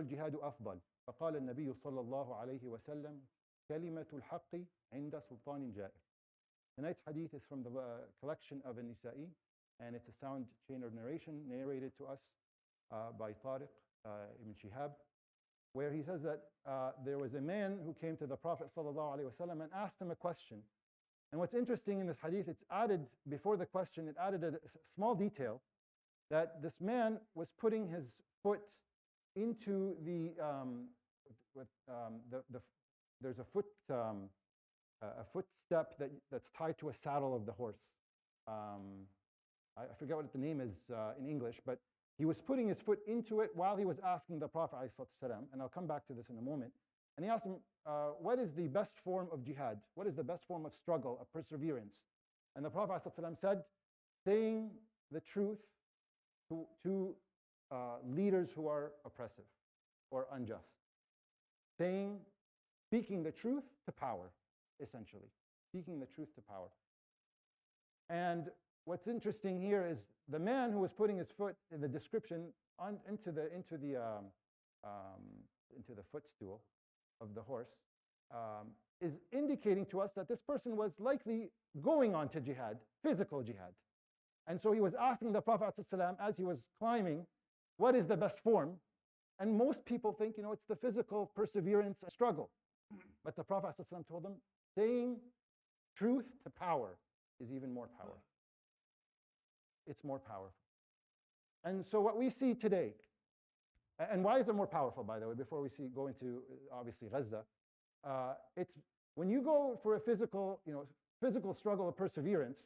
الجهاد أفضل فقال النبي صلى الله عليه وسلم كلمة الحق عند سلطان جائر. Tonight's hadith is from the collection of An-Nisa'i, and it's a sound chain of narration narrated to us by Tariq ibn Shihab, where he says that there was a man who came to the Prophet ﷺ and asked him a question. And what's interesting in this hadith, it's added, before the question, it added a small detail, that this man was putting his foot into there's a footstep that's tied to a saddle of the horse. I forget what the name is in English, but he was putting his foot into it while he was asking the Prophet ﷺ, and I'll come back to this in a moment. And he asked him, what is the best form of jihad? What is the best form of struggle, of perseverance? And the Prophet ﷺ said, saying the truth to leaders who are oppressive or unjust. Speaking the truth to power, essentially. Speaking the truth to power. And what's interesting here is the man who was putting his foot in the description into the footstool of the horse is indicating to us that this person was likely going on to jihad, physical jihad. And so he was asking the Prophet ﷺ as he was climbing, what is the best form? And most people think, it's the physical perseverance struggle. But the Prophet ﷺ told them, saying truth to power is even more powerful. It's more powerful. And so what we see today, and why is it more powerful, by the way, before we go into, obviously, Gaza, it's when you go for a physical struggle of perseverance,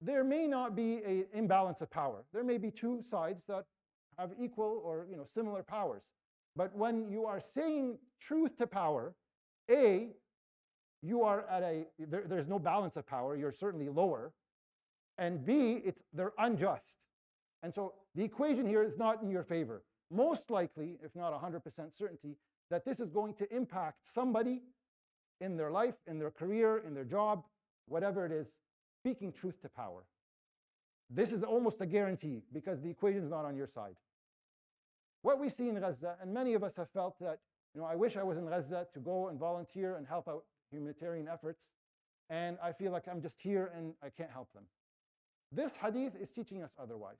there may not be an imbalance of power. There may be two sides that have equal or similar powers. But when you are saying truth to power, A, you are at there's no balance of power, you're certainly lower. And B, they're unjust. And so the equation here is not in your favor. Most likely, if not 100% certainty, that this is going to impact somebody in their life, in their career, in their job, whatever it is, speaking truth to power. This is almost a guarantee because the equation is not on your side. What we see in Gaza, and many of us have felt that, I wish I was in Gaza to go and volunteer and help out humanitarian efforts, and I feel like I'm just here and I can't help them. This hadith is teaching us otherwise.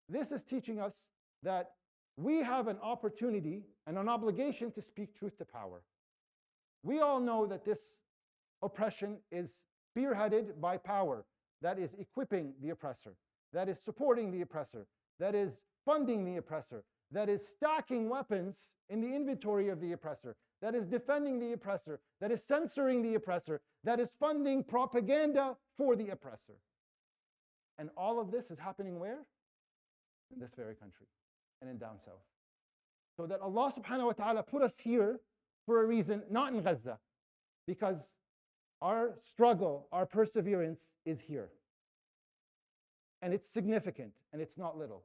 This is teaching us that we have an opportunity and an obligation to speak truth to power. We all know that this oppression is spearheaded by power that is equipping the oppressor, that is supporting the oppressor, that is funding the oppressor, that is stacking weapons in the inventory of the oppressor, that is defending the oppressor, that is censoring the oppressor, that is funding propaganda for the oppressor. And all of this is happening where? In this very country and in down south. So that Allah subhanahu wa ta'ala put us here for a reason, not in Gaza, because our struggle, our perseverance is here. And it's significant, and it's not little.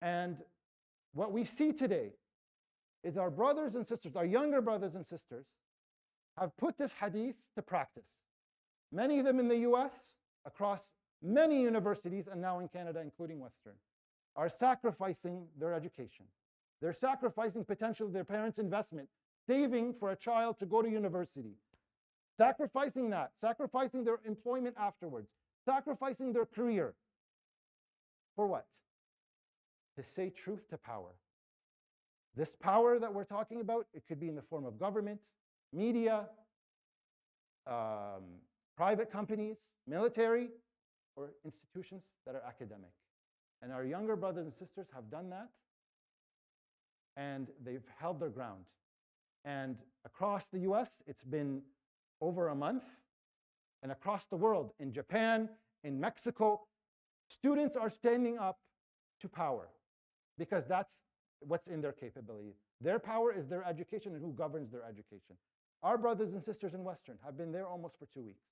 And what we see today is our brothers and sisters, our younger brothers and sisters, have put this hadith to practice. Many of them in the US, across many universities, and now in Canada, including Western, are sacrificing their education. They're sacrificing potentially their parents' investment, saving for a child to go to university. Sacrificing that, sacrificing their employment afterwards, sacrificing their career. For what? To say truth to power. This power that we're talking about, it could be in the form of government, media, private companies, military, or institutions that are academic. And our younger brothers and sisters have done that, and they've held their ground. And across the US, it's been over a month, and across the world, in Japan, in Mexico, students are standing up to power because that's what's in their capability. Their power is their education and who governs their education. Our brothers and sisters in Western have been there almost for 2 weeks.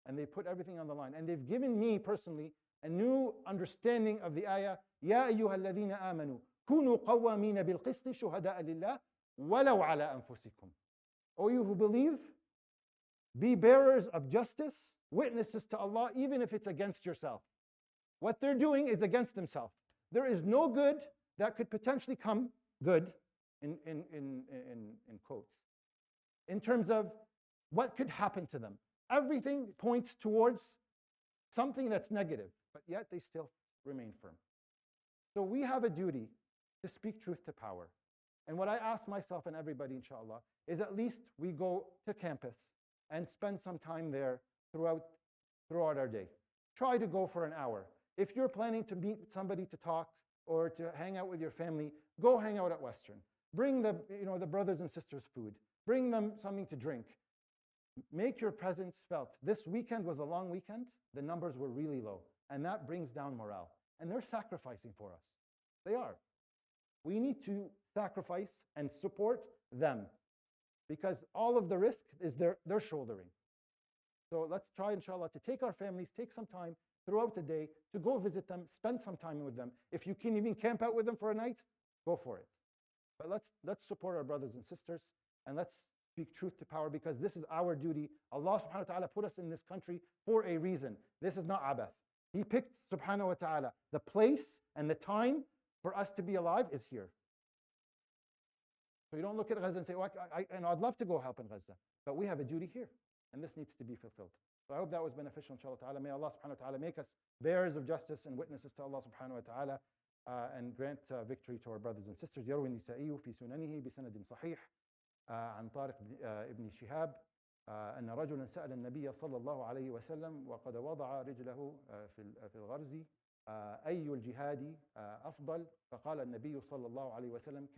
And they put everything on the line. And they've given me personally a new understanding of the ayah, يَا أَيُّهَا الَّذِينَ آمَنُوا كُونُوا قَوَّامِينَ بِالْقِسْطِ شُهَدَاءَ لِلَّهِ وَلَوْ عَلَىٰ أَنفُسِكُمْ. O you who believe, be bearers of justice, witnesses to Allah, even if it's against yourself. What they're doing is against themselves. There is no good that could potentially come good in quotes, in terms of what could happen to them. Everything points towards something that's negative, but yet they still remain firm. So we have a duty to speak truth to power. And what I ask myself and everybody, inshallah, is at least we go to campus and spend some time there throughout our day. Try to go for an hour. If you're planning to meet somebody to talk or to hang out with your family, go hang out at Western. Bring the brothers and sisters food. Bring them something to drink. Make your presence felt. This weekend was a long weekend. The numbers were really low, and that brings down morale. And they're sacrificing for us. They are. We need to sacrifice and support them, because all of the risk is they're shouldering. So let's try, inshallah, to take our families, take some time throughout the day to go visit them, spend some time with them. If you can even camp out with them for a night, go for it. But let's support our brothers and sisters, and let's speak truth to power, because this is our duty. Allah subhanahu wa ta'ala put us in this country for a reason. This is not abath. He picked, subhanahu wa ta'ala, the place and the time for us to be alive is here. So you don't look at Gaza and say, I'd love to go help in Gaza, but we have a duty here, and this needs to be fulfilled. So I hope that was beneficial, inshallah ta'ala. May Allah subhanahu wa ta'ala make us bearers of justice and witnesses to Allah subhanahu wa ta'ala, and grant victory to our brothers and sisters. يروي النسائي في سننه بسند صحيح عن طارق ابن شهاب أن رجلا سأل النبي صلى الله عليه وسلم وقد وضع رجله في الغرز أي الجهاد أفضل؟ فقال النبي صلى الله عليه وسلم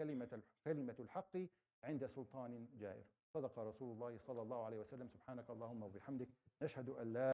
كلمة الحق عند سلطان جائر. صدق رسول الله صلى الله عليه وسلم. سبحانك اللهم وبحمدك نشهد أن لا